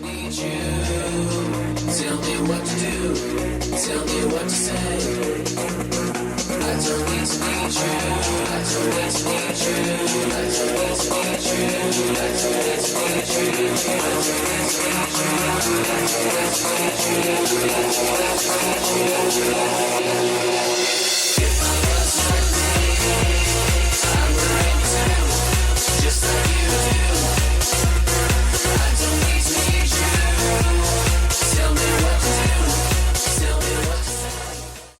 need you. Tell me what to do. Tell me what to say. I don't need to need you. I don't need to need you. I don't need to need you. I don't need to need you. I don't need to need you. I don't need to need you. I don't need to need you.